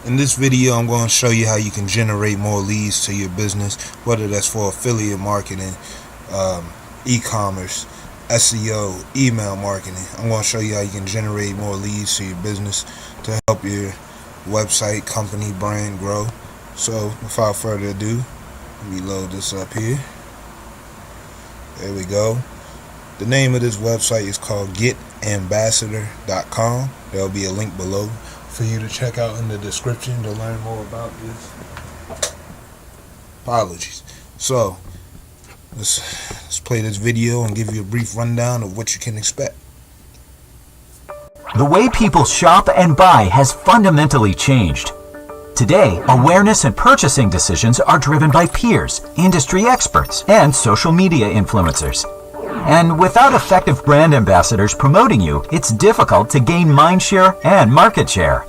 In this video, I'm going to show you how you can generate more leads to your business, whether that's for affiliate marketing, e-commerce, SEO, email marketing. I'm going to show you how you can generate more leads to your business to help your website, company, brand grow. So without further ado, let me load this up here. There we go. The name of this website is called getambassador.com. There'll be a link below for you to check out in the description to learn more about this. Apologies. So let's play this video and give you a brief rundown of what you can expect. The way people shop and buy has fundamentally changed. Today, awareness and purchasing decisions are driven by peers, industry experts, and social media influencers. And without effective brand ambassadors promoting you, it's difficult to gain mindshare and market share.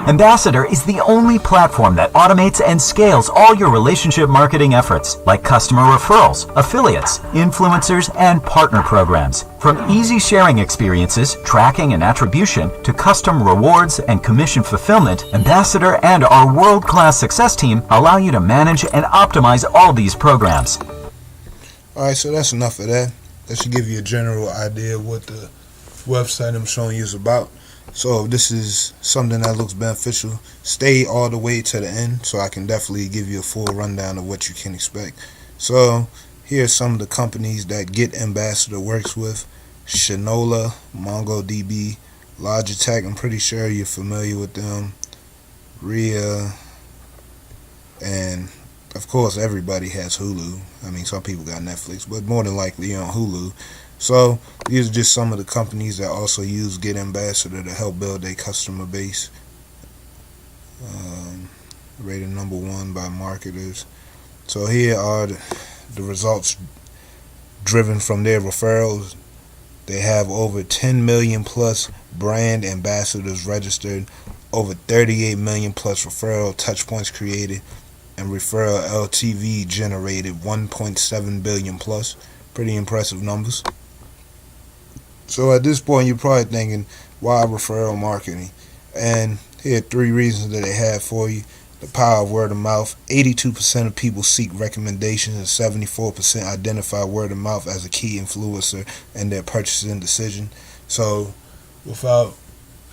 Ambassador is the only platform that automates and scales all your relationship marketing efforts, like customer referrals, affiliates, influencers, and partner programs. From easy sharing experiences, tracking and attribution, to custom rewards and commission fulfillment, Ambassador and our world-class success team allow you to manage and optimize all these programs. Alright, so that's enough of that. That should give you a general idea of what the website I'm showing you is about. So if this is something that looks beneficial, stay all the way to the end so I can definitely give you a full rundown of what you can expect. So here are some of the companies that Get Ambassador works with: Shinola, MongoDB, Logitech, I'm pretty sure you're familiar with them, Ria, and of course everybody has Hulu. I mean, some people got Netflix, but more than likely you're on Hulu. So these are just some of the companies that also use Get Ambassador to help build their customer base. Rated #1 by marketers. So here are the results driven from their referrals. They have over 10 million plus brand ambassadors registered, over 38 million plus referral touch points created, and referral LTV generated 1.7 billion plus. Pretty impressive numbers. So at this point, you're probably thinking, why referral marketing? And here are 3 reasons that they have for you. The power of word of mouth. 82% of people seek recommendations, and 74% identify word of mouth as a key influencer in their purchasing decision. So without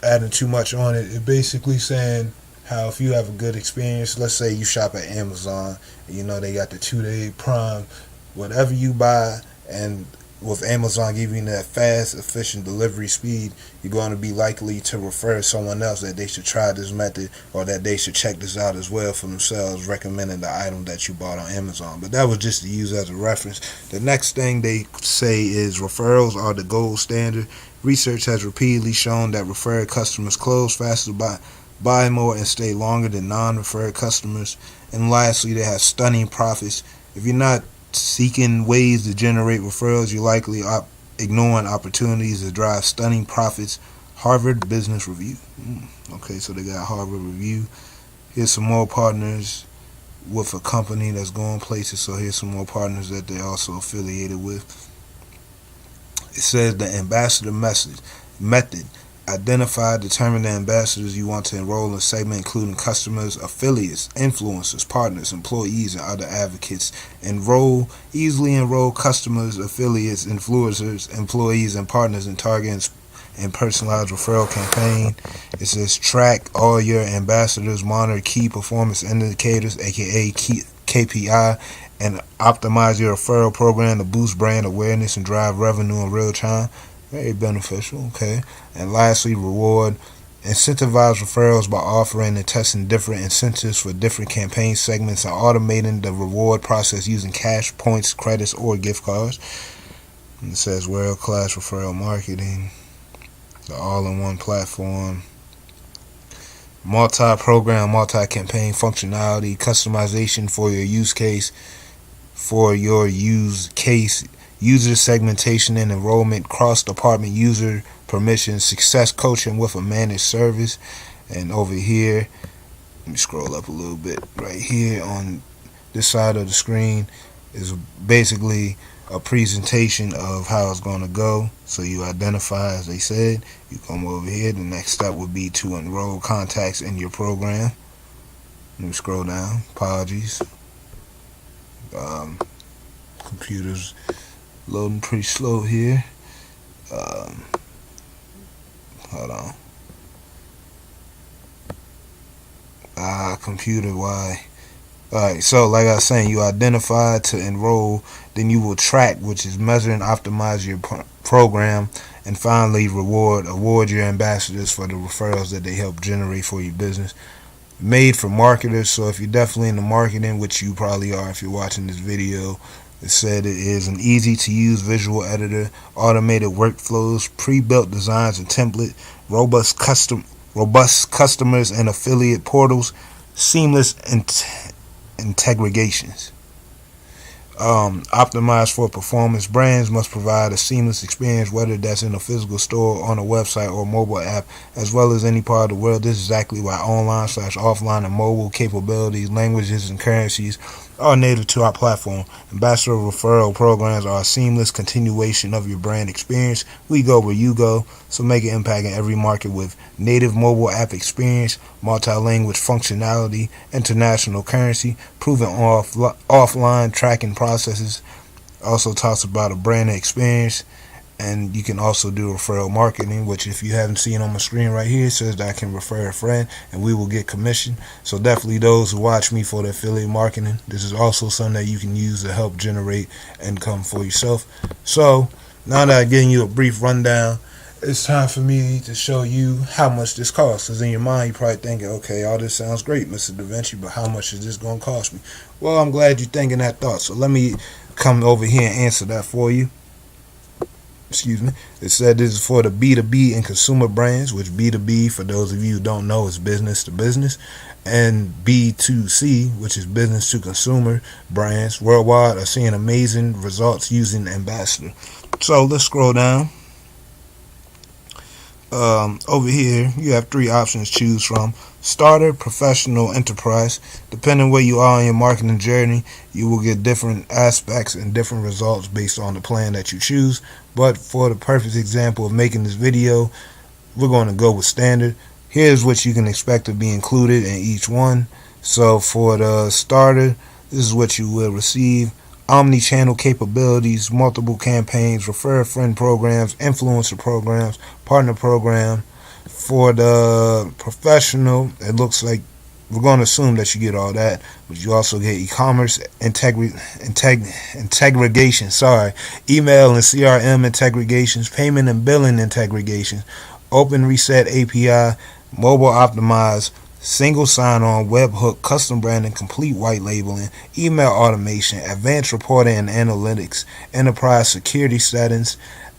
adding too much on it, it's basically saying how if you have a good experience, let's say you shop at Amazon, and you know they got the 2-day Prime, whatever you buy, and with Amazon giving that fast, efficient delivery speed, you're going to be likely to refer someone else that they should try this method, or that they should check this out as well for themselves, recommending the item that you bought on Amazon. But that was just to use as a reference. The next thing they say is referrals are the gold standard. Research has repeatedly shown that referred customers close faster, buy more, and stay longer than non-referred customers. And lastly, they have stunning profits. If you're not seeking ways to generate referrals, you're likely ignoring opportunities to drive stunning profits. Harvard Business Review. Okay, so they got Harvard Review. Here's some more partners with a company that's going places. So here's some more partners that they're also affiliated with. It says the ambassador method. Identify, determine the ambassadors you want to enroll in a segment, including customers, affiliates, influencers, partners, employees, and other advocates. Easily enroll customers, affiliates, influencers, employees, and partners in target and personalized referral campaign. It says track all your ambassadors, monitor key performance indicators, aka KPI, and optimize your referral program to boost brand awareness and drive revenue in real time. Very beneficial, okay. And lastly, reward. Incentivize referrals by offering and testing different incentives for different campaign segments and automating the reward process using cash, points, credits, or gift cards. And it says world-class referral marketing, the all-in-one platform, multi-program, multi-campaign functionality, customization for your use case, user segmentation and enrollment, cross-department user permission, success coaching with a managed service. And over here, let me scroll up a little bit, right here on this side of the screen is basically a presentation of how it's going to go. So you identify, as they said, you come over here. The next step would be to enroll contacts in your program. Let me scroll down. Apologies. Computer's loading pretty slow here. Hold on. Computer, why? Alright, so like I was saying, you identify to enroll, then you will track, which is measure and optimize your program, and finally award your ambassadors for the referrals that they help generate for your business. Made for marketers, so if you're definitely into marketing, which you probably are if you're watching this video, it said it is an easy to use visual editor, automated workflows, pre-built designs and template, robust customers and affiliate portals, seamless integrations. Optimized for performance. Brands must provide a seamless experience, whether that's in a physical store, on a website, or mobile app, as well as any part of the world. This is exactly why online/offline and mobile capabilities, languages, and currencies are native to our platform. Ambassador referral programs are a seamless continuation of your brand experience. We go where you go, so make an impact in every market with native mobile app experience, multi-language functionality, international currency, proven offline tracking processes. Also talks about a branding experience, and you can also do referral marketing, which if you haven't seen on my screen right here, it says that I can refer a friend and we will get commission. So definitely those who watch me for the affiliate marketing, this is also something that you can use to help generate income for yourself. So now that I've given you a brief rundown, it's time for me to show you how much this costs. Because in your mind, you're probably thinking, okay, all this sounds great, Mr. DaVinci, but how much is this going to cost me? Well, I'm glad you're thinking that thought. So let me come over here and answer that for you. Excuse me. It said this is for the B2B and consumer brands, which B2B, for those of you who don't know, is business to business, and B2C, which is business to consumer brands worldwide, are seeing amazing results using Ambassador. So let's scroll down. Over here, you have three options to choose from. Starter, professional, enterprise. Depending where you are in your marketing journey, you will get different aspects and different results based on the plan that you choose. But for the perfect example of making this video, we're going to go with standard. Here's what you can expect to be included in each one. So for the starter, this is what you will receive: omni-channel capabilities, multiple campaigns, refer a friend programs, influencer programs, partner program. For the professional, it looks like we're going to assume that you get all that, but you also get e-commerce integration, email and CRM integrations, payment and billing integrations, open reset API, mobile optimized, single sign-on, webhook, custom branding, complete white labeling, email automation, advanced reporting and analytics, enterprise security settings,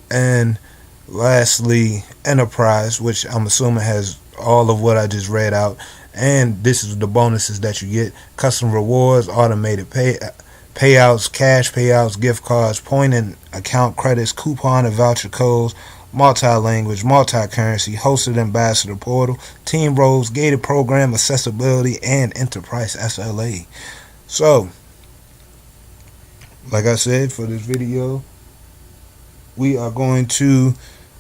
and lastly, enterprise, which I'm assuming has all of what I just read out. And this is the bonuses that you get: custom rewards, automated payouts, cash payouts, gift cards, point and account credits, coupon and voucher codes, multi-language, multi-currency, hosted ambassador portal, team roles, gated program accessibility, and enterprise SLA. So, like I said, for this video, we are going to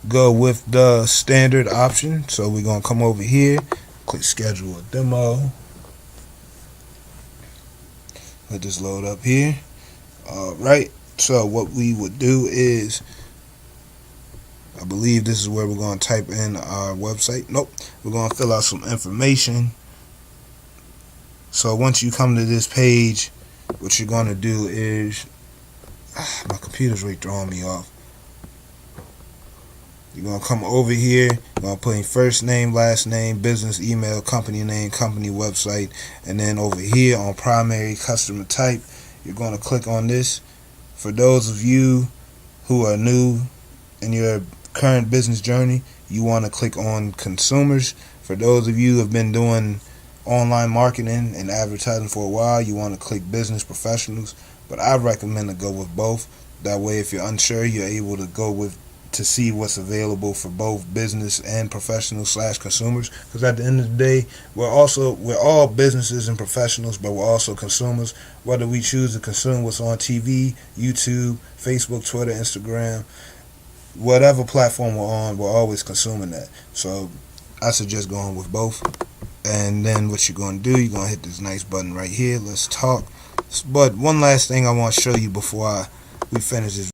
go with the standard option. So we're going to come over here, click schedule a demo. Let this load up here. Alright, so what we would do is, I believe this is where we're going to type in our website. Nope, we're going to fill out some information. So once you come to this page, what you're going to do is, my computer's really throwing me off. You're going to come over here, you're going to put in first name, last name, business email, company name, company website, and then over here on primary customer type, you're going to click on this. For those of you who are new in your current business journey, you want to click on consumers. For those of you who have been doing online marketing and advertising for a while, you want to click business professionals. But I recommend to go with both. That way, if you're unsure, you're able to go with to see what's available for both business and professionals / consumers. Because at the end of the day, we're all businesses and professionals, but we're also consumers. Whether we choose to consume what's on TV, YouTube, Facebook, Twitter, Instagram, whatever platform we're on, we're always consuming that. So I suggest going with both. And then what you're going to do, you're going to hit this nice button right here. Let's talk. But one last thing I want to show you before we finish this